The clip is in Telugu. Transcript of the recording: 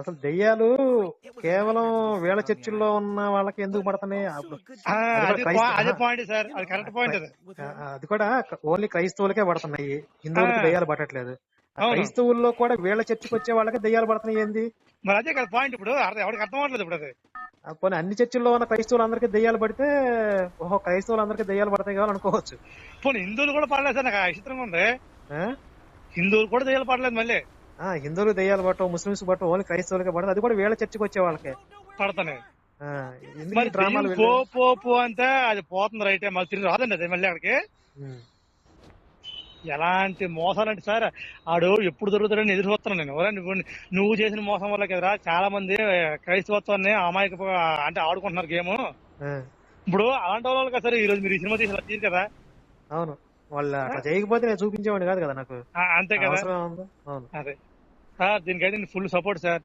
అసలు దెయ్యాలు కేవలం వీళ్ళ చర్చిల్లో ఉన్న వాళ్ళకి ఎందుకు పడుతున్నాయి అప్పుడు? ఆ, అది కూడా అది క్రైస్తవ అదే పాయింట్ సార్, అది కరెక్ట్ పాయింట్ అది. అది కూడా ఓన్లీ క్రైస్తవులకే పడుతున్నాయి, హిందువులకి ఆ, దెయ్యాలు పట్టట్లేదు. ఆ అవును. క్రైస్తవుల్లో కూడా వీళ్ళ చర్చికి వచ్చే వాళ్ళకి దెయ్యాలు పడుతున్నాయి ఏంది? మరి అదే కదా పాయింట్. ఇప్పుడు ఎవరికి అర్థం అవ్వట్లేదు ఇప్పుడు అది. పోనీ అన్ని చర్చిల్లో ఉన్న క్రైస్తవులందరికీ దెయ్యాలు పడితే ఓహో క్రైస్తవులందరికీ దెయ్యాలు పడతాయి కావాలి అనుకోవచ్చు. పోనీ హిందువులు కూడా పడలేదు సార్, నాకు విచిత్రంగా ఉంది. ఆ? హిందువులు కూడా దెయ్యాలు పడలేదు మళ్ళీ. హిందువులు దెయ్యాలు పట్టవు, ముస్లిమ్స్ పట్టవు, ఓన్లీ క్రైస్తవులకే పడదు, అది కూడా వీళ్ళ చర్చికి వచ్చే వాళ్ళకే. పడతాయి. ఆ, ఎందుకు మరి ఈ డ్రామాలు దెయ్యం పో అంటే అది పోతుంది రైటే, మళ్ళీ తిరిగి రాదండి అది మళ్ళీ అక్కడికి. ఎలాంటి మోసాలంటే సార్, ఆడు ఎప్పుడు దొరుకుతాడని ఎదురు చూస్తున్నాను నేను. ఎవరా నువ్వు చేసిన మోసం వల్ల కదరా చాలా మంది క్రైస్తవత్వాన్ని అమాయక అంటే ఆడుకుంటున్నారు గేమ్. ఇప్పుడు అలాంటి వాళ్ళు కదా సార్ ఈ రోజు మీరు ఈ సినిమా తీసి కదా. అవును, వాళ్ళు అట్లా చేయకపోతే నేను చూపించేవాడిని కాదు కదా, నాకు అంతే కదా. అవసరం ఉంది. అవును. అదే సార్, దీనికైతే ఫుల్ సపోర్ట్ సార్.